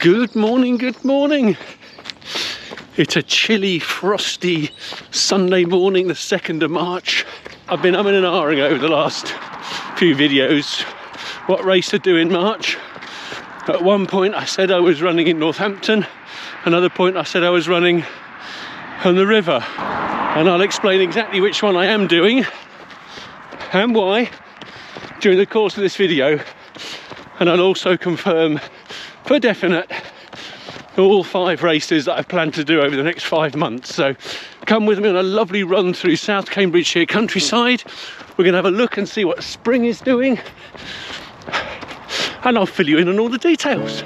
Good morning, good morning. It's a chilly, frosty Sunday morning, the 2nd of March. I've been umming and ahhing over the last few videos what race to do in March. At one point I said I was running in Northampton, another point I said I was running on the river. And I'll explain exactly which one I am doing and why during the course of this video. And I'll also confirm for definite all 5 races that I plan to do over the next 5 months. So come with me on a lovely run through South Cambridgeshire countryside. We're going to have a look and see what spring is doing, and I'll fill you in on all the details.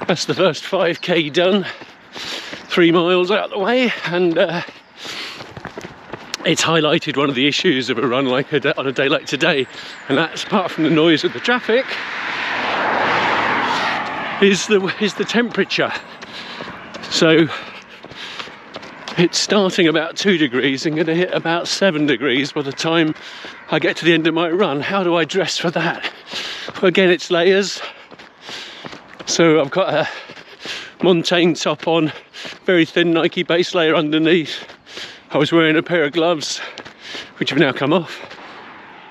That's the first 5k done, 3 miles out the way, and it's highlighted one of the issues of a run like on a day like today, and that's, apart from the noise of the traffic, is the temperature. So it's starting about 2 degrees and going to hit about 7 degrees by the time I get to the end of my run. How do I dress for that? Well, again, it's layers. So I've got a Montane top on, very thin Nike base layer underneath. I was wearing a pair of gloves, which have now come off.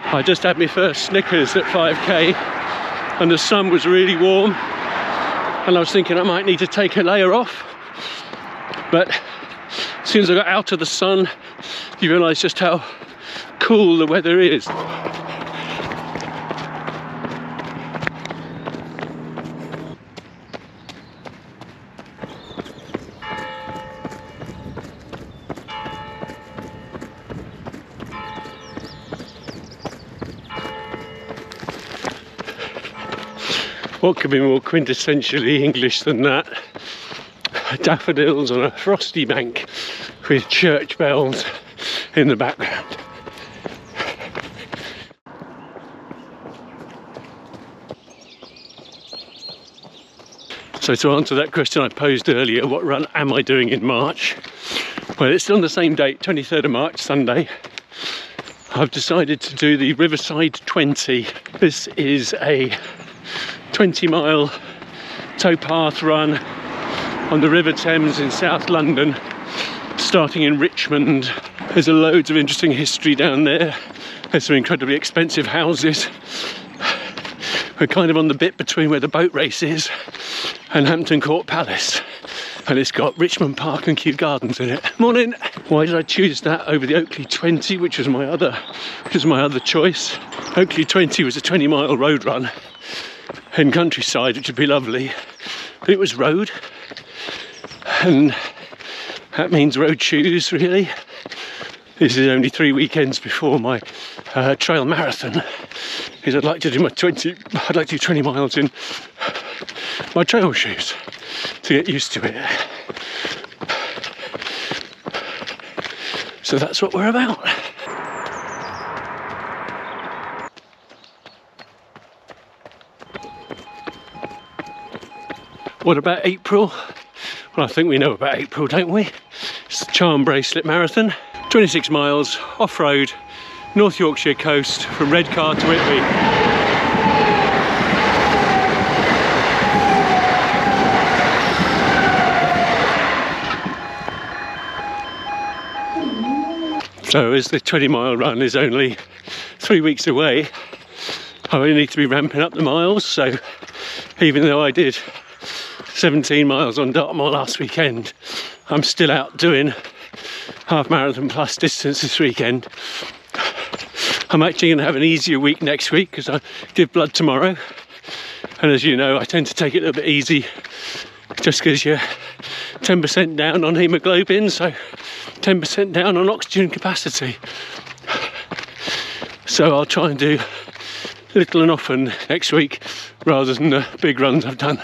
I just had my first Snickers at 5k, and the sun was really warm, and I was thinking I might need to take a layer off. But as soon as I got out of the sun, you realise just how cool the weather is. What could be more quintessentially English than that? Daffodils on a frosty bank with church bells in the background. So to answer that question I posed earlier, what run am I doing in March? Well, it's still on the same date, 23rd of March, Sunday. I've decided to do the Riverside 20. This is a 20-mile towpath run on the River Thames in South London, starting in Richmond. There's loads of interesting history down there. There's some incredibly expensive houses. We're kind of on the bit between where the boat race is and Hampton Court Palace, and it's got Richmond Park and Kew Gardens in it. Morning. Why did I choose that over the Oakley 20, which was my other choice? Oakley 20 was a 20-mile road run in countryside, which would be lovely, but it was road, and that means road shoes, really. This is only 3 weekends before my trail marathon, because I'd like to do 20 miles in my trail shoes to get used to it. So that's what we're about. What about April? Well, I think we know about April, don't we? It's the Charm Bracelet Marathon, 26 miles off-road, North Yorkshire coast, from Redcar to Whitby. So as the 20-mile run is only 3 weeks away, I only need to be ramping up the miles. So even though I did 17 miles on Dartmoor last weekend, I'm still out doing half marathon plus distance this weekend. I'm actually going to have an easier week next week because I give blood tomorrow, and as you know, I tend to take it a little bit easy just because you're 10% down on haemoglobin, so 10% down on oxygen capacity. So I'll try and do little and often next week rather than the big runs I've done.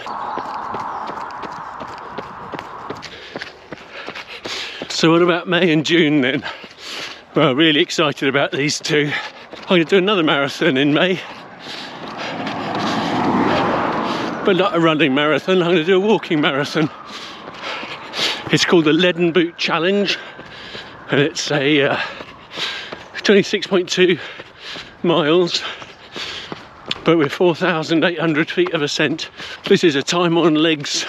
So what about May and June then? Well, really excited about these two. I'm going to do another marathon in May. but not a running marathon. I'm going to do a walking marathon. It's called the Leaden Boot Challenge, and it's a 26.2 miles, but with 4,800 feet of ascent. This is a time on legs,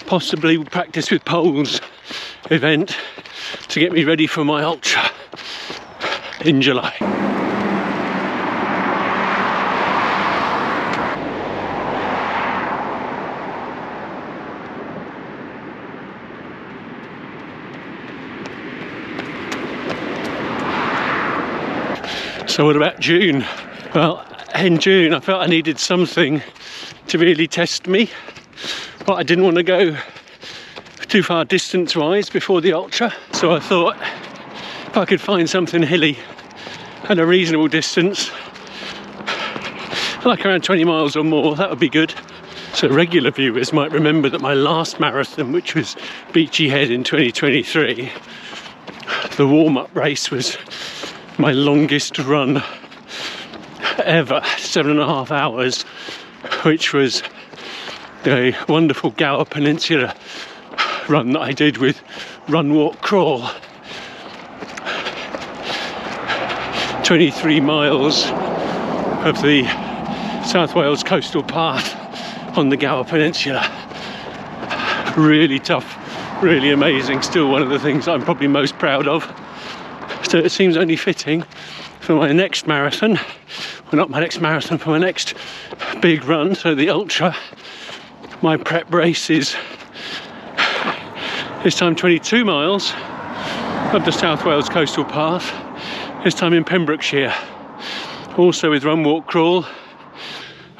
possibly practice with poles event to get me ready for my ultra in July. So what about June? Well, in June I felt I needed something to really test me, but I didn't want to go too far distance wise before the ultra, so I thought if I could find something hilly and a reasonable distance, like around 20 miles or more, that would be good. So regular viewers might remember that my last marathon, which was Beachy Head in 2023, the warm-up race was my longest run ever, 7.5 hours, which was a wonderful Gower Peninsula run that I did with Run Walk Crawl. 23 miles of the South Wales coastal path on the Gower Peninsula. Really tough, really amazing, still one of the things I'm probably most proud of. So it seems only fitting for my next marathon, well, not my next marathon, for my next big run, so the ultra. My prep race is this time 22 miles of the South Wales coastal path, this time in Pembrokeshire, also with Run Walk Crawl,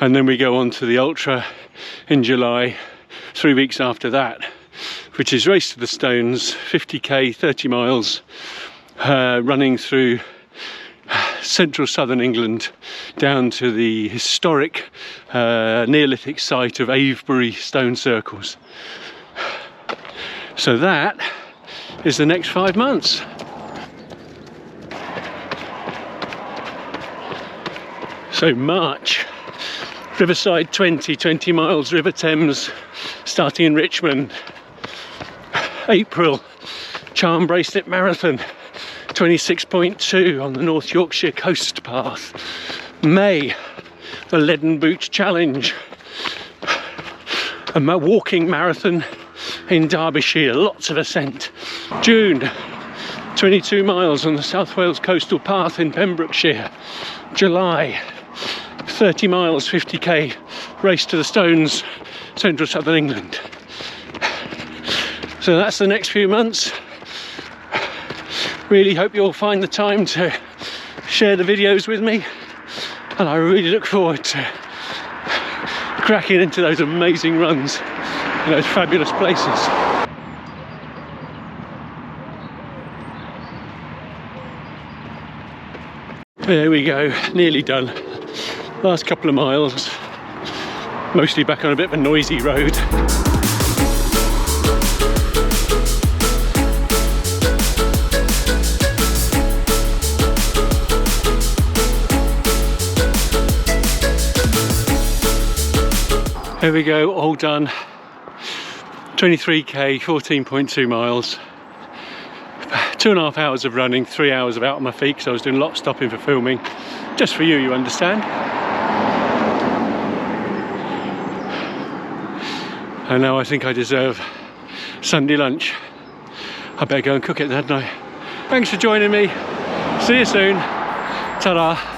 and then we go on to the ultra in July, 3 weeks after that, which is Race to the Stones, 50k, 30 miles, running through central southern England down to the historic Neolithic site of Avebury Stone Circles. So that is the next 5 months. So March, Riverside 20 miles, River Thames, starting in Richmond. April, Charm Bracelet Marathon, 26.2 on the North Yorkshire coast path. May, the Leaden Boot Challenge, a walking marathon in Derbyshire, lots of ascent. June, 22 miles on the South Wales coastal path in Pembrokeshire. July, 30 miles, 50k, Race to the Stones, central southern England. So that's the next few months. Really hope you'll find the time to share the videos with me, and I really look forward to cracking into those amazing runs in those fabulous places. There we go, nearly done. Last couple of miles, mostly back on a bit of a noisy road. There we go, all done. 23k, 14.2 miles. 2.5 hours of running, 3 hours of out on my feet because I was doing a lot of stopping for filming. Just for you understand. And now I think I deserve Sunday lunch. I better go and cook it, hadn't I? Thanks for joining me. See you soon. Ta-da.